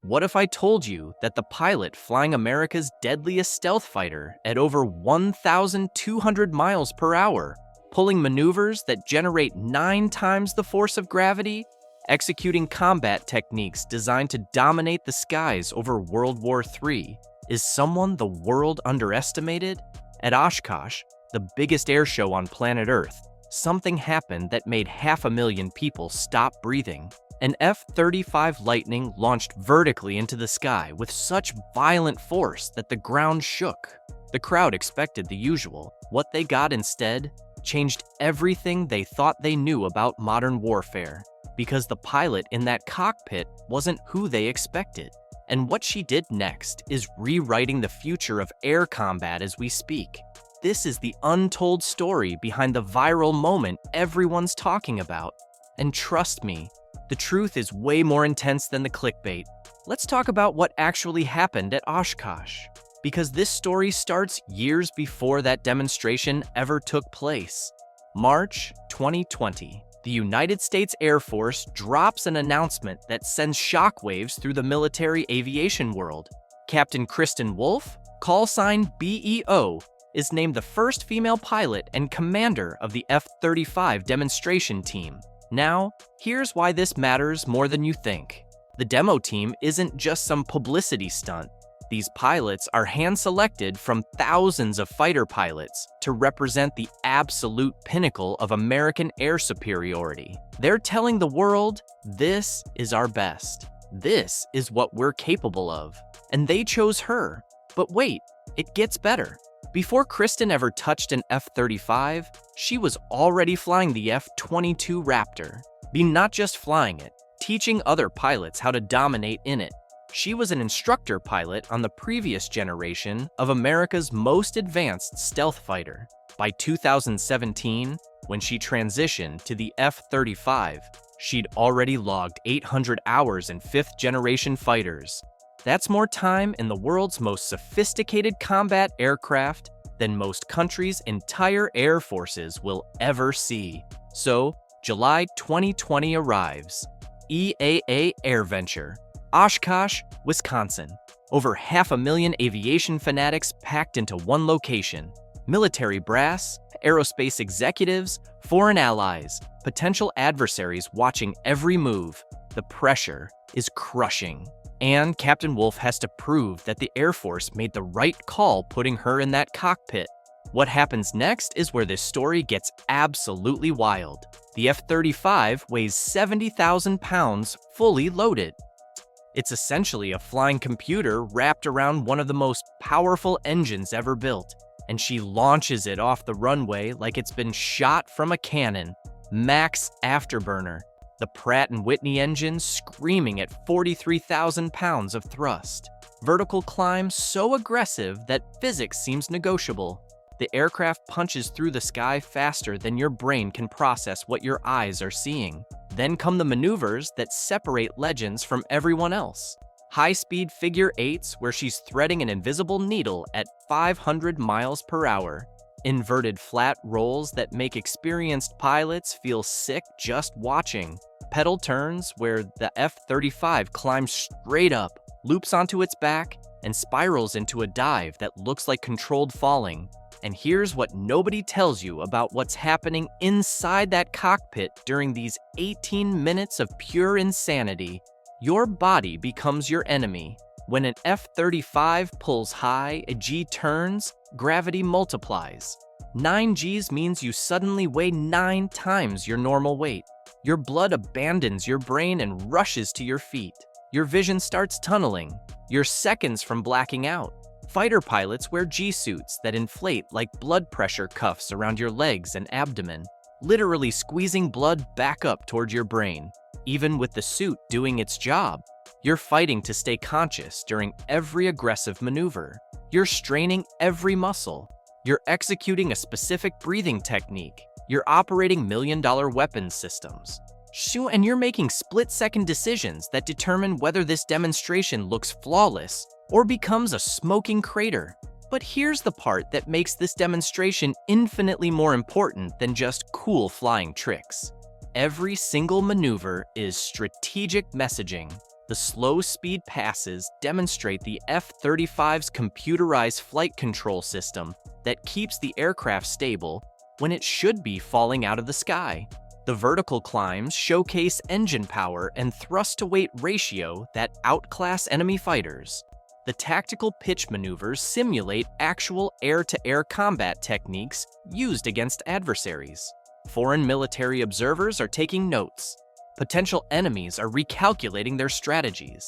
What if I told you that the pilot flying America's deadliest stealth fighter at over 1,200 miles per hour, pulling maneuvers that generate 9 times the force of gravity, executing combat techniques designed to dominate the skies over World War III, is someone the world underestimated? At Oshkosh, the biggest air show on planet Earth, something happened that made 500,000 people stop breathing. An F-35 Lightning launched vertically into the sky with such violent force that the ground shook. The crowd expected the usual. What they got instead changed everything they thought they knew about modern warfare, because the pilot in that cockpit wasn't who they expected. And what she did next is rewriting the future of air combat as we speak. This is the untold story behind the viral moment everyone's talking about. And trust me, the truth is way more intense than the clickbait. Let's talk about what actually happened at Oshkosh, because this story starts years before that demonstration ever took place. March 2020, the United States Air Force drops an announcement that sends shockwaves through the military aviation world. Captain Kristen Wolf, call sign BEO, is named the first female pilot and commander of the F-35 demonstration team. Now, here's why this matters more than you think. The demo team isn't just some publicity stunt. These pilots are hand-selected from thousands of fighter pilots to represent the absolute pinnacle of American air superiority. They're telling the world, this is our best. This is what we're capable of. And they chose her. But wait, it gets better. Before Kristen ever touched an F-35, she was already flying the F-22 Raptor. Not just flying it, teaching other pilots how to dominate in it. She was an instructor pilot on the previous generation of America's most advanced stealth fighter. By 2017, when she transitioned to the F-35, she'd already logged 800 hours in 5th-generation fighters. That's more time in the world's most sophisticated combat aircraft than most countries' entire air forces will ever see. So, July 2020 arrives. EAA AirVenture, Oshkosh, Wisconsin. Over 500,000 aviation fanatics packed into one location. Military brass, aerospace executives, foreign allies, potential adversaries watching every move. The pressure is crushing. And Captain Wolf has to prove that the Air Force made the right call putting her in that cockpit. What happens next is where this story gets absolutely wild. The F-35 weighs 70,000 pounds fully loaded. It's essentially a flying computer wrapped around one of the most powerful engines ever built, and she launches it off the runway like it's been shot from a cannon. Max afterburner. The Pratt & Whitney engine screaming at 43,000 pounds of thrust. Vertical climb so aggressive that physics seems negotiable. The aircraft punches through the sky faster than your brain can process what your eyes are seeing. Then come the maneuvers that separate legends from everyone else. High-speed figure eights where she's threading an invisible needle at 500 miles per hour. Inverted flat rolls that make experienced pilots feel sick just watching. Pedal turns where the F-35 climbs straight up, loops onto its back, and spirals into a dive that looks like controlled falling. And here's what nobody tells you about what's happening inside that cockpit during these 18 minutes of pure insanity. Your body becomes your enemy. When an F-35 pulls high, a G turns, gravity multiplies. 9 Gs means you suddenly weigh 9 times your normal weight. Your blood abandons your brain and rushes to your feet. Your vision starts tunneling. You're seconds from blacking out. Fighter pilots wear G-suits that inflate like blood pressure cuffs around your legs and abdomen, literally squeezing blood back up toward your brain. Even with the suit doing its job, you're fighting to stay conscious during every aggressive maneuver. You're straining every muscle. You're executing a specific breathing technique. You're operating million-dollar weapons systems. And you're making split-second decisions that determine whether this demonstration looks flawless or becomes a smoking crater. But here's the part that makes this demonstration infinitely more important than just cool flying tricks. Every single maneuver is strategic messaging. The slow-speed passes demonstrate the F-35's computerized flight control system that keeps the aircraft stable when it should be falling out of the sky. The vertical climbs showcase engine power and thrust-to-weight ratio that outclass enemy fighters. The tactical pitch maneuvers simulate actual air-to-air combat techniques used against adversaries. Foreign military observers are taking notes. Potential enemies are recalculating their strategies.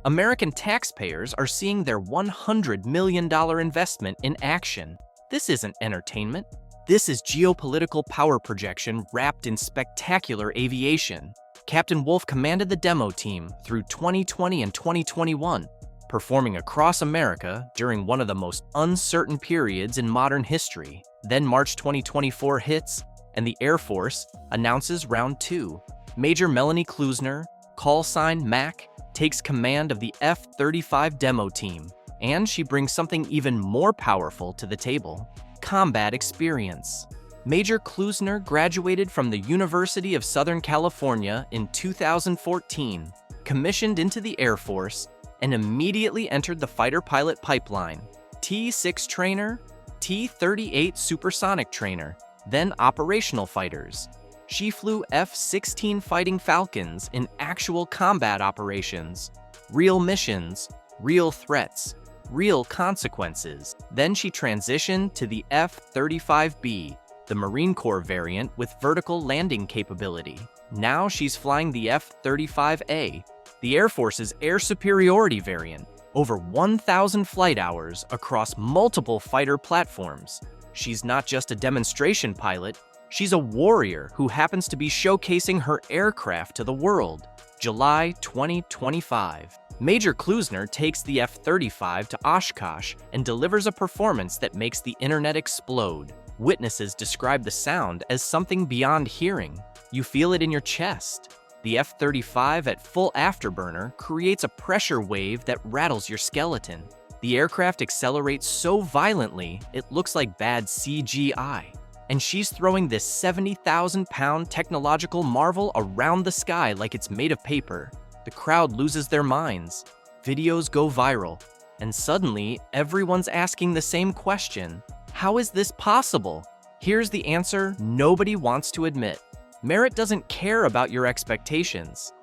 American taxpayers are seeing their $100 million investment in action. This isn't entertainment. This is geopolitical power projection wrapped in spectacular aviation. Captain Wolf commanded the demo team through 2020 and 2021, performing across America during one of the most uncertain periods in modern history. Then March 2024 hits, and the Air Force announces Round 2. Major Melanie Klusner, call sign Mac, takes command of the F-35 demo team, and she brings something even more powerful to the table: combat experience. Major Klusner graduated from the University of Southern California in 2014, commissioned into the Air Force, and immediately entered the fighter pilot pipeline. T-6 trainer, T-38 supersonic trainer, then operational fighters. She flew F-16 Fighting Falcons in actual combat operations, real missions, real threats, real consequences. Then she transitioned to the F-35B, the Marine Corps variant with vertical landing capability. Now she's flying the F-35A, the Air Force's air superiority variant, over 1,000 flight hours across multiple fighter platforms. She's not just a demonstration pilot, she's a warrior who happens to be showcasing her aircraft to the world. July 2025. Major Klusner takes the F-35 to Oshkosh and delivers a performance that makes the internet explode. Witnesses describe the sound as something beyond hearing. You feel it in your chest. The F-35 at full afterburner creates a pressure wave that rattles your skeleton. The aircraft accelerates so violently, it looks like bad CGI. And she's throwing this 70,000-pound technological marvel around the sky like it's made of paper. The crowd loses their minds. Videos go viral. And suddenly, everyone's asking the same question: how is this possible? Here's the answer nobody wants to admit. Merit doesn't care about your expectations.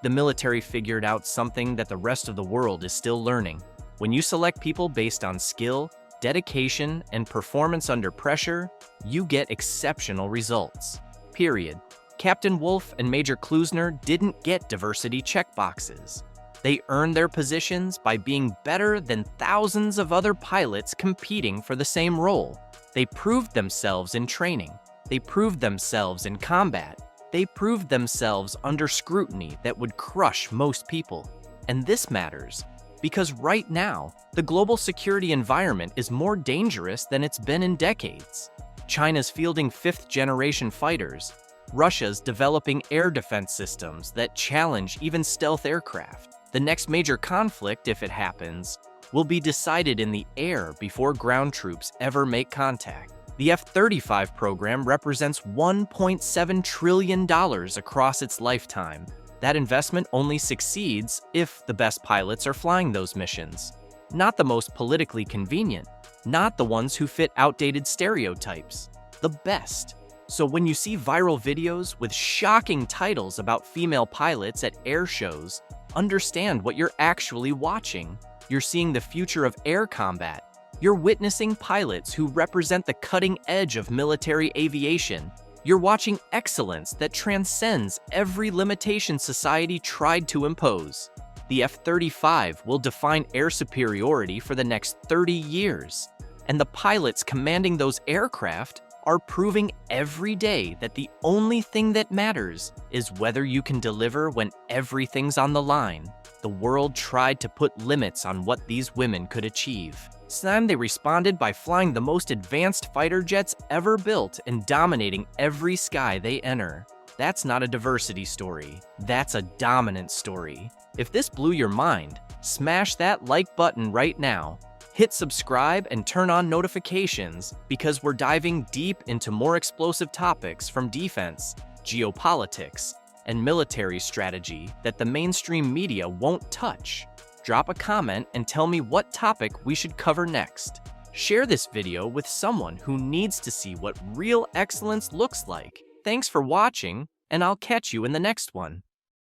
The military figured out something that the rest of the world is still learning. When you select people based on skill, dedication, and performance under pressure, you get exceptional results. Period. Captain Wolf and Major Klusner didn't get diversity checkboxes. They earned their positions by being better than thousands of other pilots competing for the same role. They proved themselves in training. They proved themselves in combat. They proved themselves under scrutiny that would crush most people. And this matters because right now, the global security environment is more dangerous than it's been in decades. China's fielding fifth-generation fighters. Russia's developing air defense systems that challenge even stealth aircraft. The next major conflict, if it happens, will be decided in the air before ground troops ever make contact. The F-35 program represents $1.7 trillion across its lifetime. That investment only succeeds if the best pilots are flying those missions. Not the most politically convenient, not the ones who fit outdated stereotypes. The best. So when you see viral videos with shocking titles about female pilots at air shows, understand what you're actually watching. You're seeing the future of air combat. You're witnessing pilots who represent the cutting edge of military aviation. You're watching excellence that transcends every limitation society tried to impose. The F-35 will define air superiority for the next 30 years. And the pilots commanding those aircraft are proving every day that the only thing that matters is whether you can deliver when everything's on the line. The world tried to put limits on what these women could achieve. This time they responded by flying the most advanced fighter jets ever built and dominating every sky they enter. That's not a diversity story. That's a dominant story. If this blew your mind, smash that like button right now. Hit subscribe and turn on notifications because we're diving deep into more explosive topics from defense, geopolitics, and military strategy that the mainstream media won't touch? Drop a comment and tell me what topic we should cover next. Share this video with someone who needs to see what real excellence looks like. Thanks for watching, and I'll catch you in the next one.